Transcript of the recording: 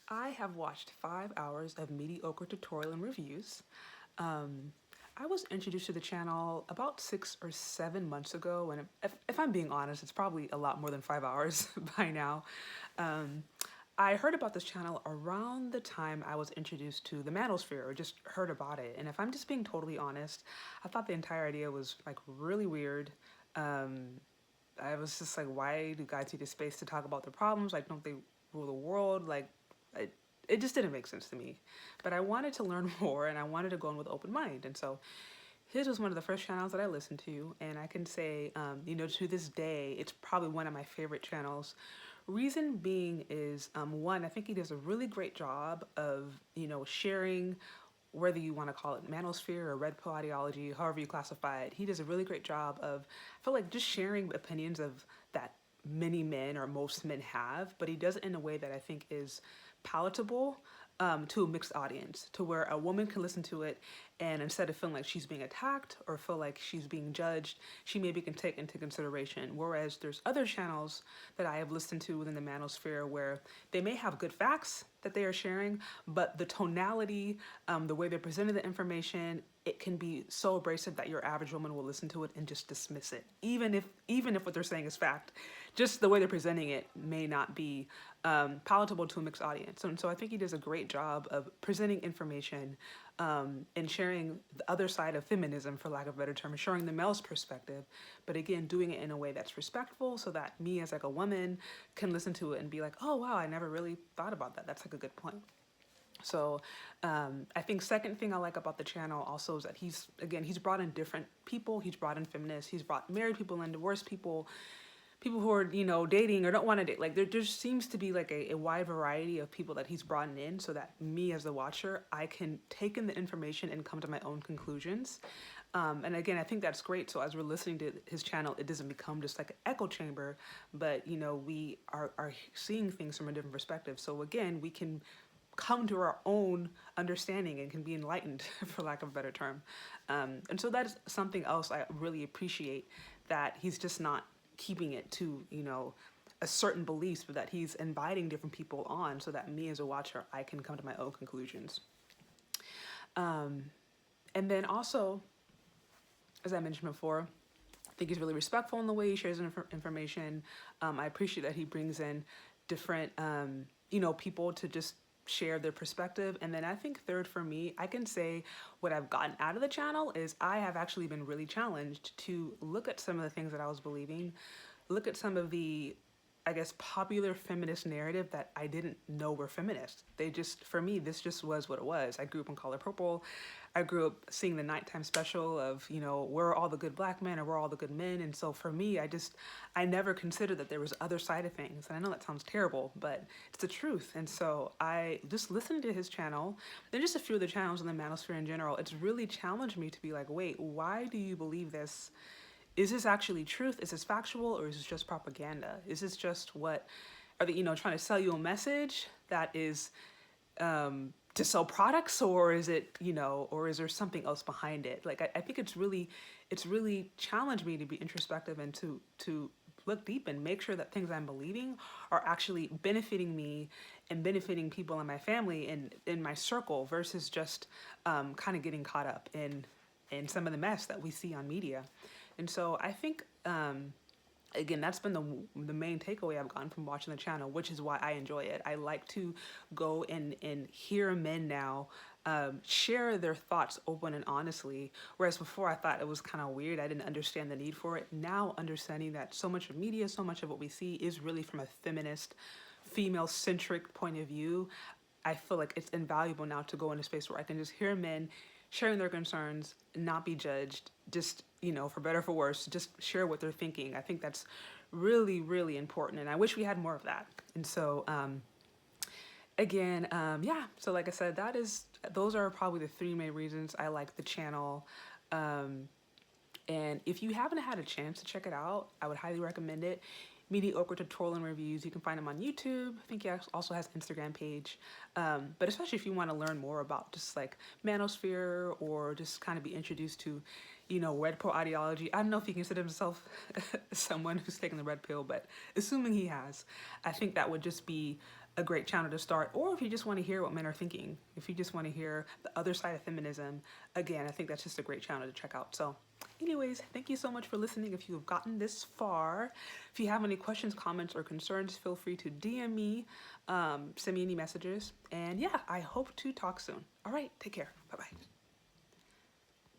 I have watched 5 hours of Mediocre Tutorial and Reviews. Um, I was introduced to the channel about 6 or 7 months ago, and if I'm being honest, it's probably a lot more than 5 hours by now. Um, I heard about this channel around the time I was introduced to the manosphere, or just heard about it. And if I'm just being totally honest, I thought the entire idea was like really weird. Um, I was just like, why do guys need a space to talk about their problems? Like, don't they rule the world? Like, it, it just didn't make sense to me. But I wanted to learn more and I wanted to go in with an open mind. And so his was one of the first channels that I listened to. And I can say, to this day, it's probably one of my favorite channels. Reason being is, one, I think he does a really great job of, sharing, whether you want to call it manosphere or red pill ideology, however you classify it. He does a really great job of, I feel like, just sharing opinions of that many men or most men have, but he does it in a way that I think is palatable, to a mixed audience, to where a woman can listen to it and instead of feeling like she's being attacked or feel like she's being judged, she maybe can take into consideration. Whereas there's other channels that I have listened to within the manosphere where they may have good facts that they are sharing, but the tonality, the way they presented the information, it can be so abrasive that your average woman will listen to it and just dismiss it, even if what they're saying is fact. Just the way they're presenting it may not be palatable to a mixed audience. And so I think he does a great job of presenting information, and sharing the other side of feminism, for lack of a better term, showing the male's perspective, but again, doing it in a way that's respectful so that me as like a woman can listen to it and be like, oh wow, I never really thought about that. That's like a good point. So I think second thing I like about the channel also is that he's brought in different people. He's brought in feminists. He's brought married people and divorced people, people who are dating or don't want to date. Like there just seems to be like a wide variety of people that he's brought in, so that me as the watcher, I can take in the information and come to my own conclusions. And again, I think that's great. So as we're listening to his channel, it doesn't become just like an echo chamber, but we are seeing things from a different perspective. So again, we can come to our own understanding and can be enlightened, for lack of a better term. And so that's something else I really appreciate, that he's just not keeping it to, a certain beliefs, but that he's inviting different people on so that me as a watcher, I can come to my own conclusions. And then also, as I mentioned before, I think he's really respectful in the way he shares information. I appreciate that he brings in different, people to just share their perspective. And then I think third for me, I can say what I've gotten out of the channel is I have actually been really challenged to look at some of the things that I was believing, look at some of the, I guess, popular feminist narrative that I didn't know were feminist. They just, for me, this just was what it was. I grew up in Color Purple. I grew up seeing the nighttime special of, where are all the good black men or where are all the good men? And so for me, I never considered that there was other side of things. And I know that sounds terrible, but it's the truth. And so I just listened to his channel and just a few of the channels in the manosphere in general. It's really challenged me to be like, wait, why do you believe this? Is this actually truth? Is this factual, or is this just propaganda? Is this just are they, trying to sell you a message that is to sell products, or is it, or is there something else behind it? Like, I think it's really challenged me to be introspective and to look deep and make sure that things I'm believing are actually benefiting me and benefiting people in my family and in my circle versus just kind of getting caught up in some of the mess that we see on media. And so I think, again, that's been the main takeaway I've gotten from watching the channel, which is why I enjoy it. I like to go and hear men now share their thoughts open and honestly, whereas before I thought it was kind of weird. I didn't understand the need for it. Now understanding that so much of media, so much of what we see is really from a feminist, female-centric point of view, I feel like it's invaluable now to go in a space where I can just hear men sharing their concerns, not be judged, just, for better or for worse, just share what they're thinking. I think that's really, really important. And I wish we had more of that. And so, again, yeah, so like I said, those are probably the three main reasons I like the channel. And if you haven't had a chance to check it out, I would highly recommend it. Mediocre Tutorial and Reviews. You can find him on YouTube. I think he also has an Instagram page. But especially if you want to learn more about just like manosphere or just kind of be introduced to, red pill ideology. I don't know if he considers himself someone who's taken the red pill, but assuming he has, I think that would just be a great channel to start, or if you just want to hear what men are thinking, if you just want to hear the other side of feminism, again, I think that's just a great channel to check out. So anyways, thank you so much for listening. If you have gotten this far, if you have any questions, comments, or concerns, feel free to DM me, send me any messages, and yeah, I hope to talk soon. All right, take care. Bye-bye.